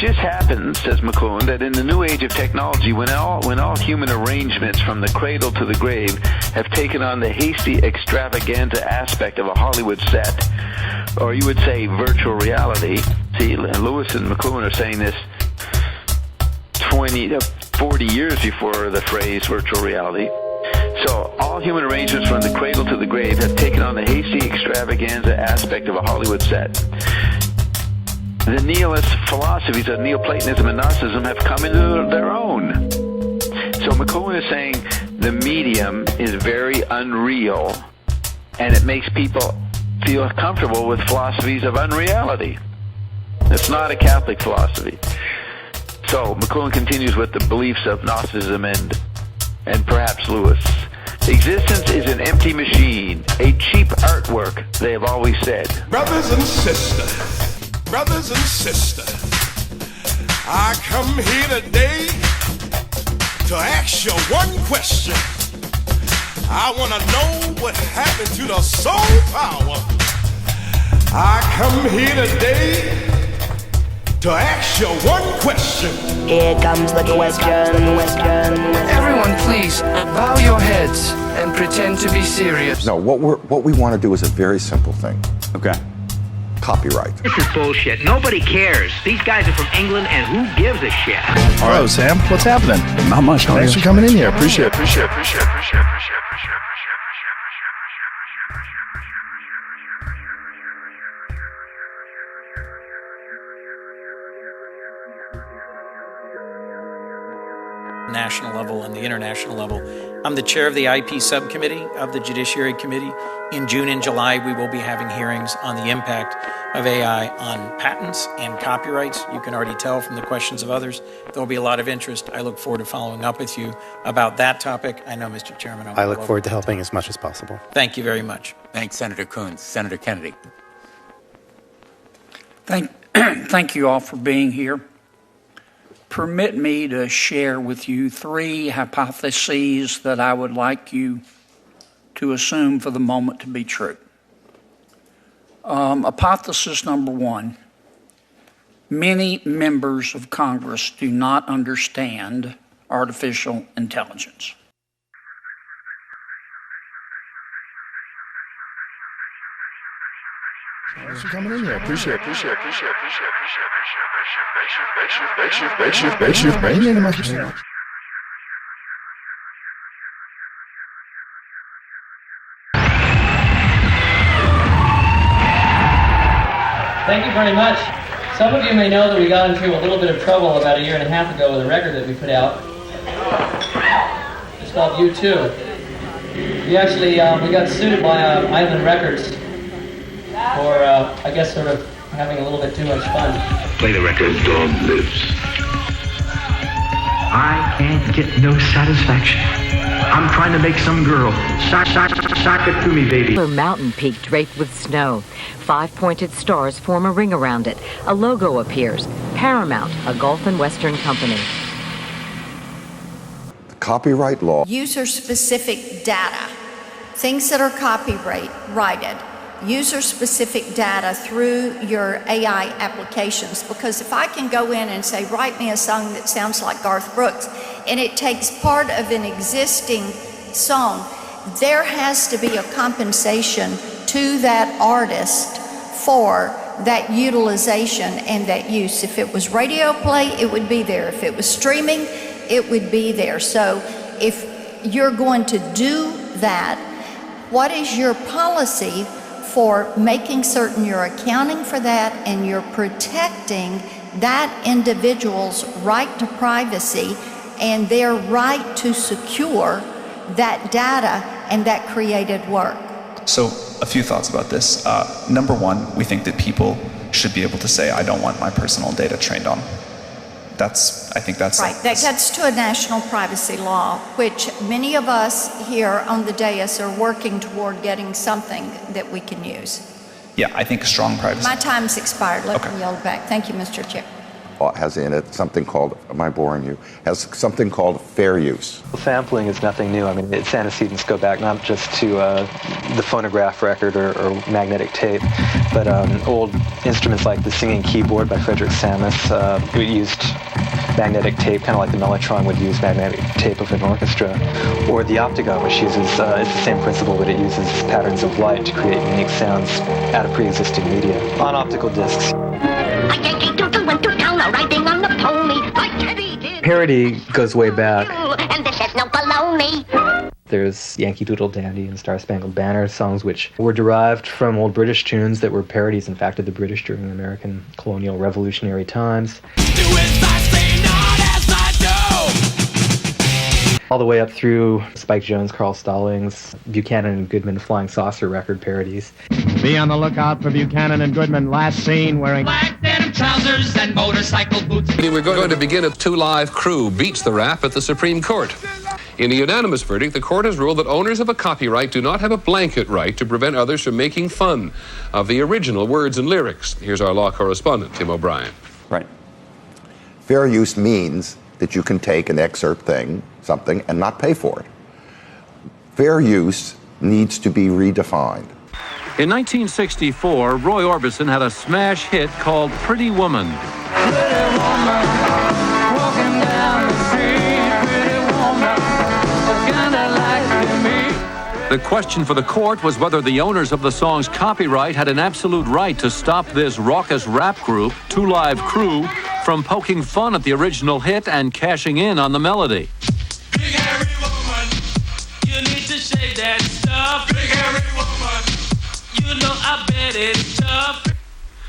just happens, says McLuhan, that in the new age of technology, when all human arrangements from the cradle to the grave have taken on the hasty extravaganza aspect of a Hollywood set, or you would say virtual reality. See, Lewis and McLuhan are saying this 40 years before the phrase virtual reality. So all human arrangements from the cradle to the grave have taken on the hasty extravaganza aspect of a Hollywood set. The nihilist philosophies of Neoplatonism and Gnosticism have come into their own. So McLuhan is saying the medium is very unreal, and it makes people feel comfortable with philosophies of unreality. It's not a Catholic philosophy. So McLuhan continues with the beliefs of Gnosticism and perhaps Lewis. Existence is an empty machine, a cheap artwork, they have always said. Brothers and sisters, I come here today to ask you one question. I want to know what happened to the soul power. I come here today to ask you one question. Here comes the question. Everyone, please bow your heads and pretend to be serious. No, what we want to do is a very simple thing. Okay. Copyright. This is bullshit. Nobody cares. These guys are from England, and who gives a shit? Hello, Sam. What's happening? Not much. Thanks for coming in here. Appreciate it. National level and the international level. I'm the chair of the IP subcommittee of the Judiciary Committee. In June and July, we will be having hearings on the impact of AI on patents and copyrights. You can already tell from the questions of others, there'll be a lot of interest. I look forward to following up with you about that topic. I know, Mr. Chairman. I look forward to helping as much as possible. Thank you very much. Thanks, Senator Coons. Senator Kennedy. Thank you all for being here. Permit me to share with you 3 hypotheses that I would like you to assume for the moment to be true. Hypothesis number 1, many members of Congress do not understand artificial intelligence. Thanks for coming in here. Appreciate it. Thank you very much. Some of you may know that we got into a little bit of trouble about 1.5 years ago with a record that we put out. It's called U2. We actually we got sued by Island Records for, I guess, sort of having a little bit too much fun. Play the record, Dog Lives. I can't get no satisfaction. I'm trying to make some girl sock it to me, baby. A mountain peak draped with snow. 5 pointed stars form a ring around it. A logo appears. Paramount, a Gulf and Western company. The copyright law. User-specific data, things that are copyrighted, user-specific data through your AI applications. Because if I can go in and say, write me a song that sounds like Garth Brooks, and it takes part of an existing song, there has to be a compensation to that artist for that utilization and that use. If it was radio play, it would be there. If it was streaming, it would be there. So if you're going to do that, what is your policy for making certain you're accounting for that and you're protecting that individual's right to privacy and their right to secure that data and that created work? So a few thoughts about this. Number 1, we think that people should be able to say, I don't want my personal data trained on. I think that's right. That gets to a national privacy law, which many of us here on the dais are working toward getting something that we can use. Yeah, I think strong privacy. My time's expired. Let me yield back. Thank you, Mr. Chair. has in it something called, am I boring you? Has something called fair use. Sampling is nothing new. I mean, its antecedents go back not just to the phonograph record or magnetic tape, but old instruments like the singing keyboard by Frederick Sammis. It used magnetic tape, kind of like the mellotron would use magnetic tape of an orchestra, or the octagon, which uses it's the same principle, but it uses patterns of light to create unique sounds out of pre-existing media on optical discs. Parody goes way back. And this is no baloney. There's Yankee Doodle Dandy and Star Spangled Banner, songs which were derived from old British tunes that were parodies, in fact, of the British during American colonial revolutionary times. All the way up through Spike Jones, Carl Stallings, Buchanan and Goodman Flying Saucer record parodies. Be on the lookout for Buchanan and Goodman, last seen wearing black denim trousers and motorcycle boots. We're going to begin a 2 Live crew beats the rap at the Supreme Court. In a unanimous verdict, the court has ruled that owners of a copyright do not have a blanket right to prevent others from making fun of the original words and lyrics. Here's our law correspondent, Tim O'Brien. Right. Fair use means that you can take an excerpt something, and not pay for it. Fair use needs to be redefined. In 1964, Roy Orbison had a smash hit called Pretty Woman. Pretty woman, walking down the street, pretty woman, kinda like me. The question for the court was whether the owners of the song's copyright had an absolute right to stop this raucous rap group, 2 Live Crew, from poking fun at the original hit and cashing in on the melody. Big hairy woman, you need to shave that stuff. Big hairy woman, you know I bet it's tough.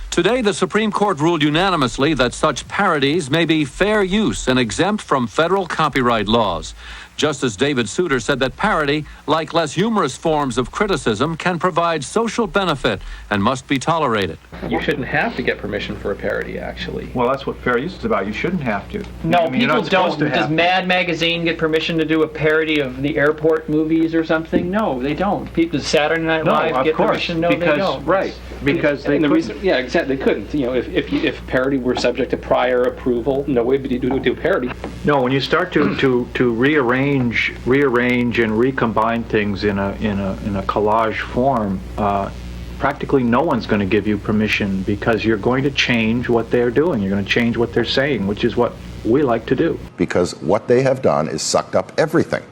Today, the Supreme Court ruled unanimously that such parodies may be fair use and exempt from federal copyright laws. Justice David Souter said that parody, like less humorous forms of criticism, can provide social benefit and must be tolerated. You shouldn't have to get permission for a parody, actually. Well, that's what fair use is about. You shouldn't have to. No, people don't. Does Mad Magazine get permission to do a parody of the airport movies or something? No, they don't. Does Saturday Night Live get permission? No, they don't. Right. Because they couldn't. Yeah, exactly. They couldn't. You know, if parody were subject to prior approval, no way would you do parody. No, when you start to rearrange and recombine things in a collage form, practically no one's going to give you permission, because you're going to change what they're doing. You're going to change what they're saying, which is what we like to do. Because what they have done is sucked up everything.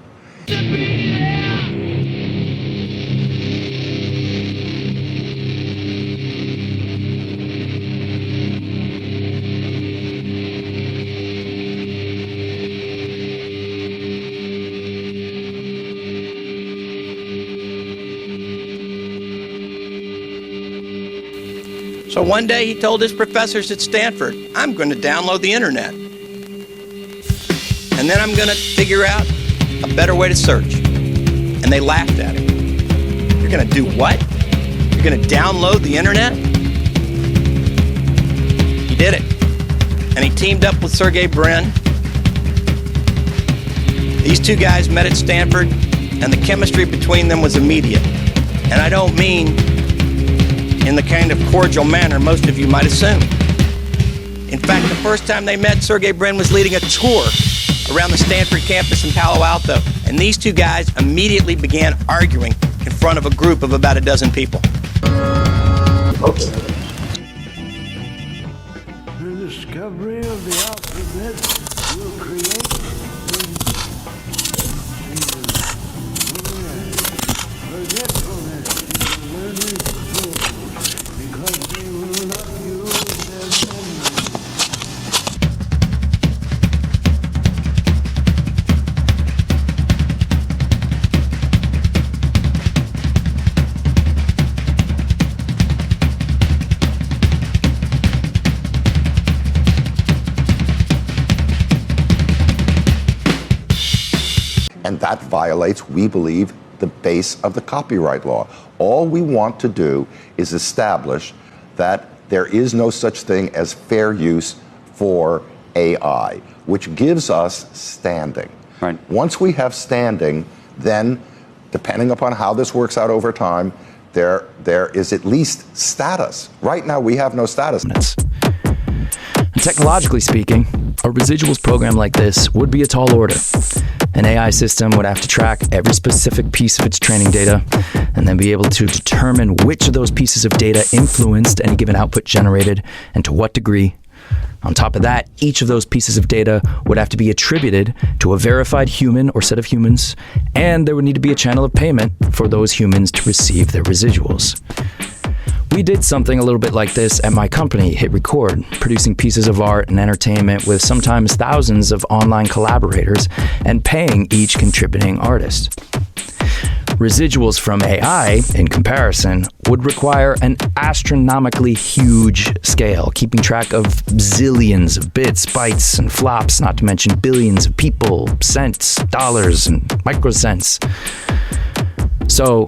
So one day he told his professors at Stanford, I'm going to download the internet. And then I'm going to figure out a better way to search. And they laughed at him. You're going to do what? You're going to download the internet? He did it. And he teamed up with Sergey Brin. These two guys met at Stanford, and the chemistry between them was immediate. And I don't mean in the kind of cordial manner most of you might assume. In fact, the first time they met, Sergey Brin was leading a tour around the Stanford campus in Palo Alto, and these two guys immediately began arguing in front of a group of about a dozen people. Okay. The discovery of the alphabet will create forgetfulness in the learner's soul, because they will not use their memory. And that violates, we believe, the base of the copyright law. All we want to do is establish that there is no such thing as fair use for AI, which gives us standing. Right. Once we have standing, then, depending upon how this works out over time, there is at least status. Right now, we have no status. And technologically speaking, a residuals program like this would be a tall order. An AI system would have to track every specific piece of its training data and then be able to determine which of those pieces of data influenced any given output generated and to what degree. On top of that, each of those pieces of data would have to be attributed to a verified human or set of humans, and there would need to be a channel of payment for those humans to receive their residuals. We did something a little bit like this at my company, Hit Record, producing pieces of art and entertainment with sometimes thousands of online collaborators and paying each contributing artist. Residuals from AI, in comparison, would require an astronomically huge scale, keeping track of zillions of bits, bytes, and flops, not to mention billions of people, cents, dollars, and microcents. So,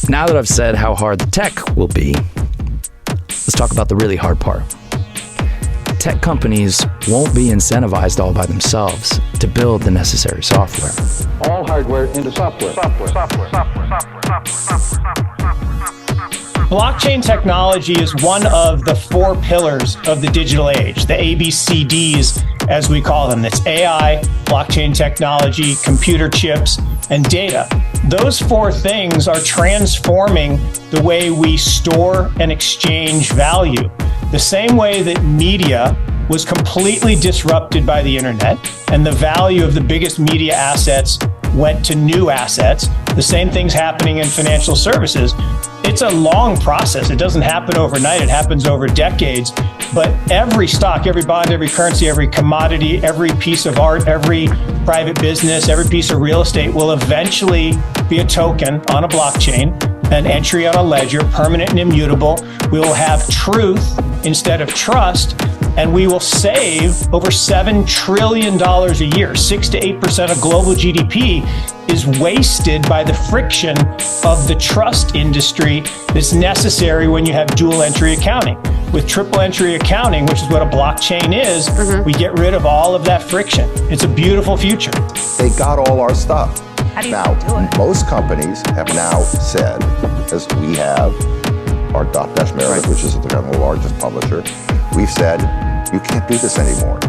now that I've said how hard the tech will be, let's talk about the really hard part. Tech companies won't be incentivized all by themselves to build the necessary software. All hardware into software. Blockchain technology is one of the 4 pillars of the digital age, the ABCDs as we call them. That's AI, blockchain technology, computer chips, and data. Those 4 things are transforming the way we store and exchange value. The same way that media was completely disrupted by the internet and the value of the biggest media assets went to new assets, the same thing's happening in financial services. It's a long process. It doesn't happen overnight. It happens over decades. But every stock, every bond, every currency, every commodity, every piece of art, every private business, every piece of real estate will eventually be a token on a blockchain, an entry on a ledger, permanent and immutable. We will have truth instead of trust, and we will save over $7 trillion a year. 6 to 8% of global GDP is wasted by the friction of the trust industry that's necessary when you have dual entry accounting. With triple entry accounting, which is what a blockchain is, we get rid of all of that friction. It's a beautiful future. They got all our stuff. How do you Now, do it? most companies have now said, as we have, our Dotdash Meredith, which is the largest publisher, we've said, you can't do this anymore.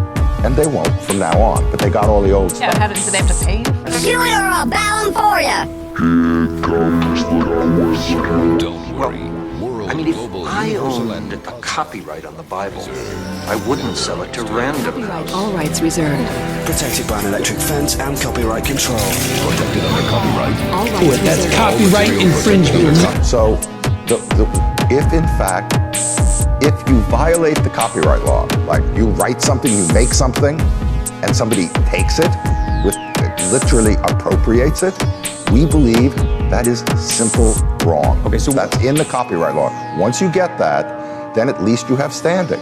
And they won't from now on, but they got all the old stuff. Yeah, do they have to pay you for it? Do it or I'll bow 'em for ya. Don't worry. I mean, if I owned a copyright on the Bible, I wouldn't sell it to random. Copyright, all rights reserved. Protected by an electric fence and copyright control. Protected under copyright. All rights reserved. That's copyright infringement. So, if in fact, if you violate the copyright law, like you write something, you make something, and somebody takes it, literally appropriates it, we believe that is simple wrong. Okay, so that's in the copyright law. Once you get that, then at least you have standing.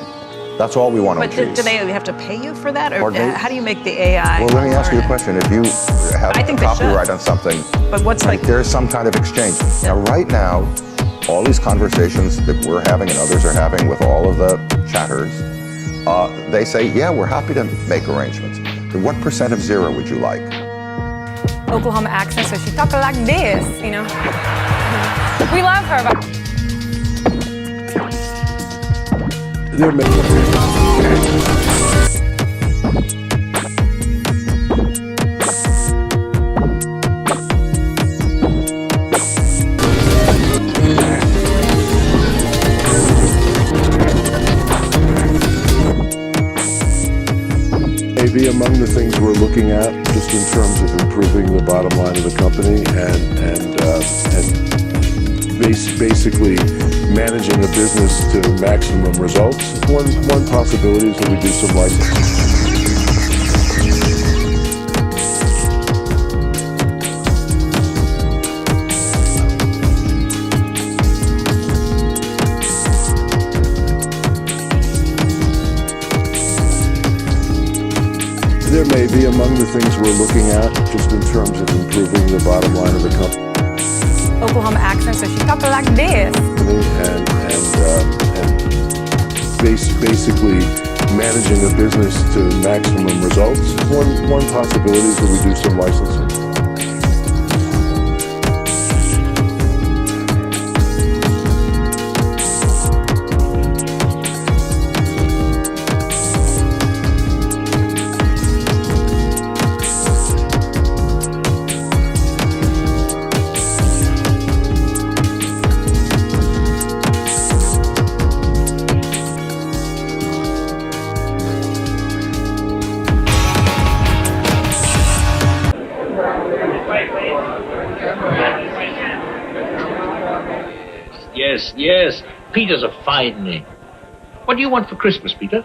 That's all we want to achieve. But do they have to pay you for that? Or Pardon me? how do you make the AI? Well, let me ask you a question. If you have I a think they copyright should. on something, But what's like there's some kind of exchange. Now, right now, all these conversations that we're having and others are having with all of the chatters, they say, yeah, we're happy to make arrangements. But what percent of zero would you like? Oklahoma accent, so she talk like this, you know. We love her. But There may be among the things we're looking at, just in terms of improving the bottom line of the company and basically managing a business to maximum results. One possibility is that we do some licensing. There may be among the things we're looking at, just in terms of improving the bottom line of the company. Oklahoma accent, so she talk like this. And basically managing a business to maximum results. One possibility is that we do some licensing. Yes. Peter's a fine name. What do you want for Christmas, Peter?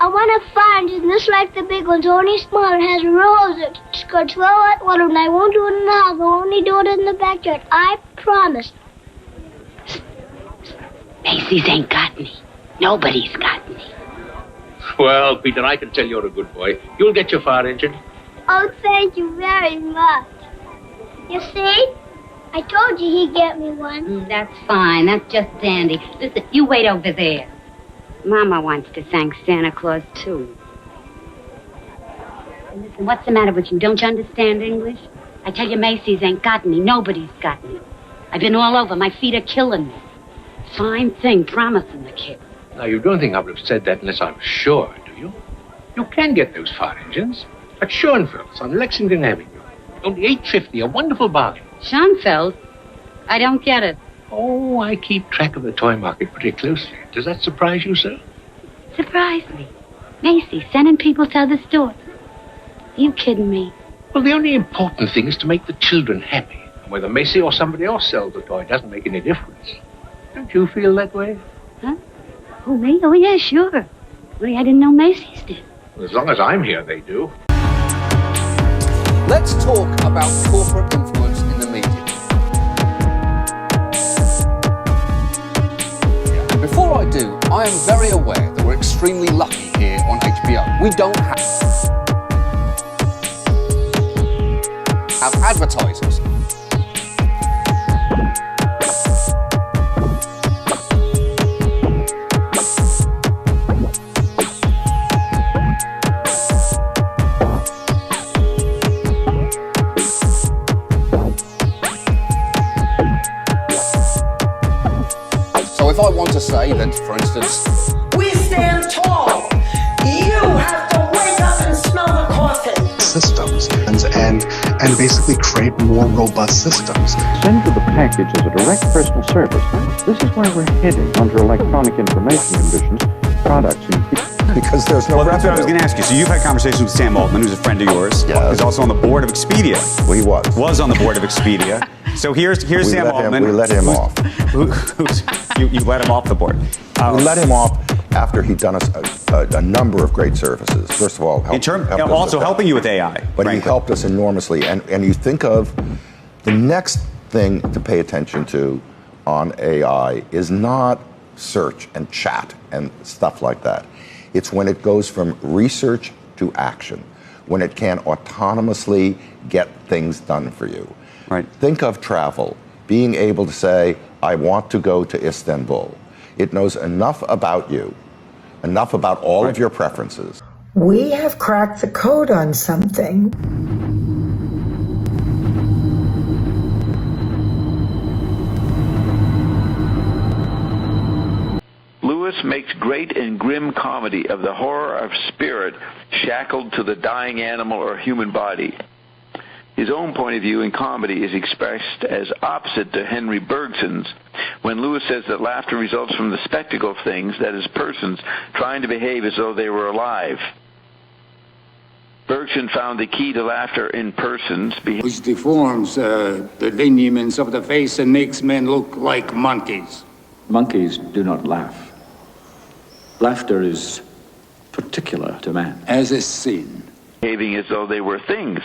I want a fountain just like the big ones, only smaller. It has a rose. It's got 12 water, and I won't do it in the house. I'll only do it in the backyard. I promise. Macy's ain't got me. Nobody's got me. Well, Peter, I can tell you're a good boy. You'll get your fire engine. Oh, thank you very much. You see? I told you he'd get me one. That's fine. That's just dandy. Listen, you wait over there. Mama wants to thank Santa Claus, too. And listen, what's the matter with you? Don't you understand English? I tell you, Macy's ain't got me. Nobody's got me. I've been all over. My feet are killing me. Fine thing, promising the kid. Now, you don't think I would have said that unless I'm sure, do you? You can get those fire engines at Schoenfeld's on Lexington Avenue. Only $8.50, a wonderful bargain. Schoenfeld? I don't get it. Oh, I keep track of the toy market pretty closely. Does that surprise you, sir? Surprise me. Macy's sending people to other stores. Are you kidding me? Well, the only important thing is to make the children happy. And whether Macy or somebody else sells the toy doesn't make any difference. Don't you feel that way? Huh? Oh, me? Oh, yeah, sure. Well, I didn't know Macy's did. Well, as long as I'm here, they do. Let's talk about corporate influence in the media. And before I do, I am very aware that we're extremely lucky here on HBO. We don't have advertisers. If I want to say that, for instance, we stand tall. You have to wake up and smell the coffin. Systems and basically create more robust systems. Send to the package as a direct personal service. This is where we're heading under electronic information conditions, products, and because there's no. Well, that's what I was going to ask you. So you've had conversations with Sam Altman, who's a friend of yours. Yeah. Who's also on the board of Expedia. Well, he was. Was on the board of Expedia. So here's Sam Altman. We let him off. You let him off the board. We let him off after he'd done us a number of great services. First of all, helping you with AI. But frankly. he helped us enormously. And you think of the next thing to pay attention to on AI is not search and chat and stuff like that. It's when it goes from research to action, when it can autonomously get things done for you. Right. Think of travel, being able to say, I want to go to Istanbul. It knows enough about you, enough about all of your preferences. We have cracked the code on something. Lewis makes great and grim comedy of the horror of spirit shackled to the dying animal or human body. His own point of view in comedy is expressed as opposite to Henry Bergson's when Lewis says that laughter results from the spectacle of things, that is, persons trying to behave as though they were alive. Bergson found the key to laughter in persons which deforms the lineaments of the face and makes men look like monkeys. Monkeys do not laugh. Laughter is particular to man. As a sin. Behaving as though they were things.